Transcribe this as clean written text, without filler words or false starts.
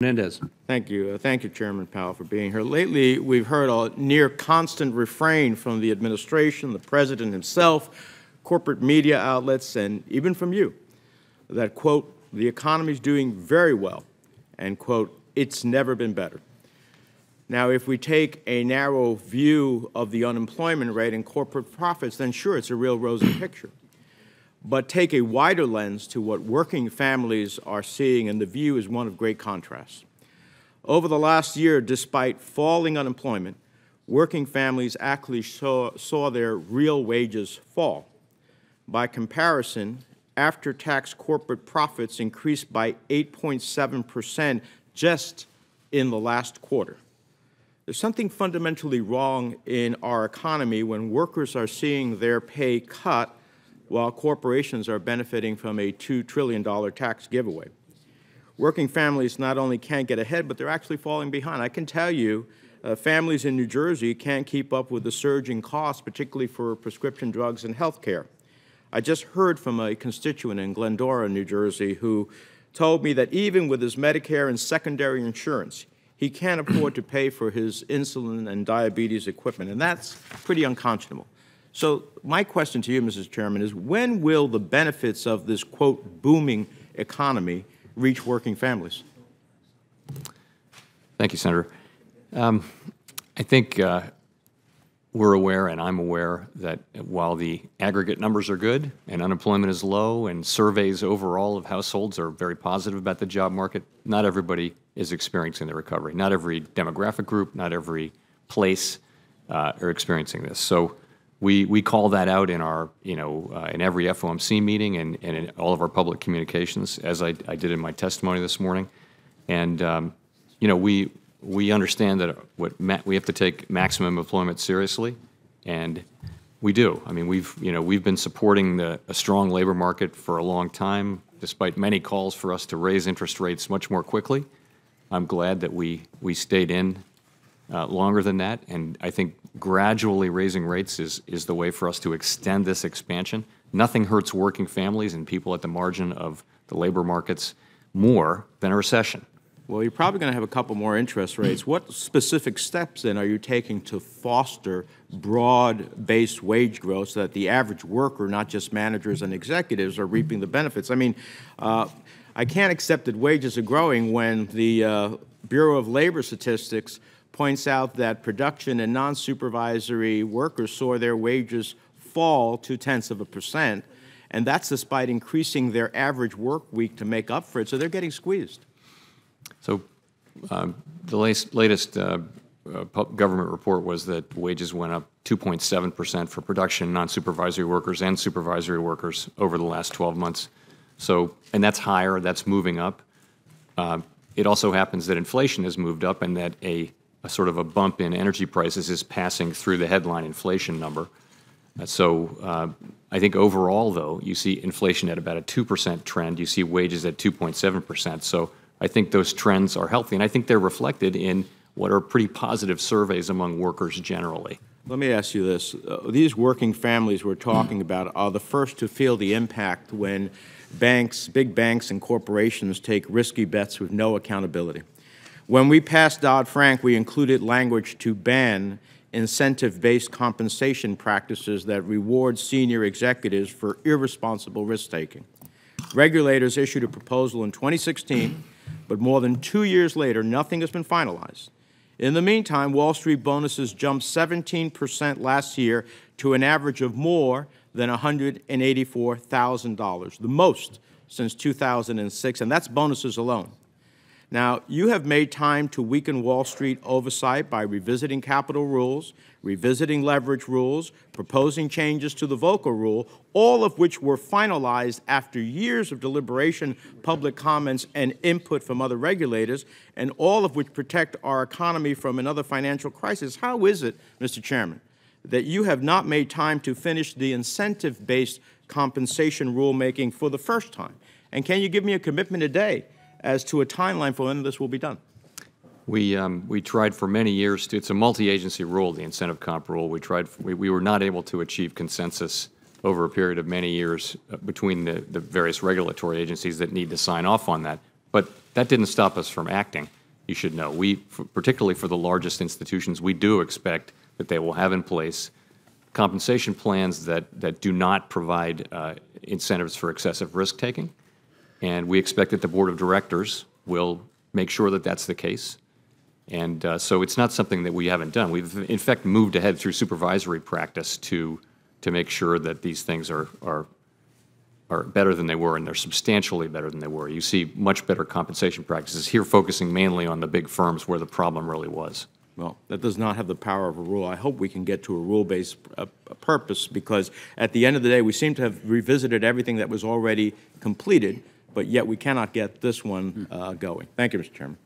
Menendez. Thank you. Thank you, Chairman Powell, for being here. Lately, we've heard a near constant refrain from the administration, the President himself, corporate media outlets, and even from you, that, quote, the economy is doing very well, and, quote, it's never been better. Now, if we take a narrow view of the unemployment rate and corporate profits, then sure, it's a real rosy picture. But take a wider lens to what working families are seeing, and the view is one of great contrast. Over the last year, despite falling unemployment, working families actually saw their real wages fall. By comparison, after-tax corporate profits increased by 8.7% just in the last quarter. There's something fundamentally wrong in our economy when workers are seeing their pay cut while corporations are benefiting from a $2 trillion tax giveaway. Working families not only can't get ahead, but they're actually falling behind. I can tell you, families in New Jersey can't keep up with the surging costs, particularly for prescription drugs and health care. I just heard from a constituent in Glendora, New Jersey, who told me that even with his Medicare and secondary insurance, he can't afford to pay for his insulin and diabetes equipment, and that's pretty unconscionable. So my question to you, Mrs. Chairman, is when will the benefits of this, quote, booming economy reach working families? Thank you, Senator. I think we're aware, and I'm aware, that while the aggregate numbers are good and unemployment is low and surveys overall of households are very positive about the job market, not everybody is experiencing the recovery. Not every demographic group, not every place are experiencing this. So we call that out in our, in every FOMC meeting and in all of our public communications, as I did in my testimony this morning. And, we understand that we have to take maximum employment seriously, and we do. I mean, we've been supporting a strong labor market for a long time, despite many calls for us to raise interest rates much more quickly. I'm glad that we stayed in longer than that, and I think gradually raising rates is the way for us to extend this expansion. Nothing hurts working families and people at the margin of the labor markets more than a recession. Well, you're probably going to have a couple more interest rates. What specific steps, then, are you taking to foster broad-based wage growth so that the average worker, not just managers and executives, are reaping the benefits? I mean, I can't accept that wages are growing when the Bureau of Labor Statistics points out that production and non-supervisory workers saw their wages fall 0.2%, and that's despite increasing their average work week to make up for it, so they're getting squeezed. So the latest government report was that wages went up 2.7% for production, non-supervisory workers, and supervisory workers over the last 12 months. So, and that's higher, that's moving up. It also happens that inflation has moved up and that a sort of a bump in energy prices is passing through the headline inflation number. So I think overall, though, you see inflation at about a 2% trend. You see wages at 2.7%. So I think those trends are healthy, and I think they're reflected in what are pretty positive surveys among workers generally. Let me ask you this. These working families we're talking about are the first to feel the impact when banks, big banks and corporations take risky bets with no accountability. When we passed Dodd-Frank, we included language to ban incentive-based compensation practices that reward senior executives for irresponsible risk-taking. Regulators issued a proposal in 2016, but more than 2 years later, nothing has been finalized. In the meantime, Wall Street bonuses jumped 17% last year to an average of more than $184,000, the most since 2006, and that's bonuses alone. Now, you have made time to weaken Wall Street oversight by revisiting capital rules, revisiting leverage rules, proposing changes to the Volcker rule, all of which were finalized after years of deliberation, public comments, and input from other regulators, and all of which protect our economy from another financial crisis. How is it, Mr. Chairman, that you have not made time to finish the incentive-based compensation rulemaking for the first time? And can you give me a commitment today as to a timeline for when this will be done? We tried for many years it's a multi-agency rule, the incentive comp rule. We were not able to achieve consensus over a period of many years between the various regulatory agencies that need to sign off on that. But that didn't stop us from acting, you should know. Particularly for the largest institutions, we do expect that they will have in place compensation plans that do not provide incentives for excessive risk-taking. And we expect that the board of directors will make sure that that's the case. And so it's not something that we haven't done. We've, in fact, moved ahead through supervisory practice to make sure that these things are better than they were, and they're substantially better than they were. You see much better compensation practices here, focusing mainly on the big firms where the problem really was. Well, that does not have the power of a rule. I hope we can get to a rule-based purpose, because at the end of the day, we seem to have revisited everything that was already completed, but yet we cannot get this one going. Thank you, Mr. Chairman.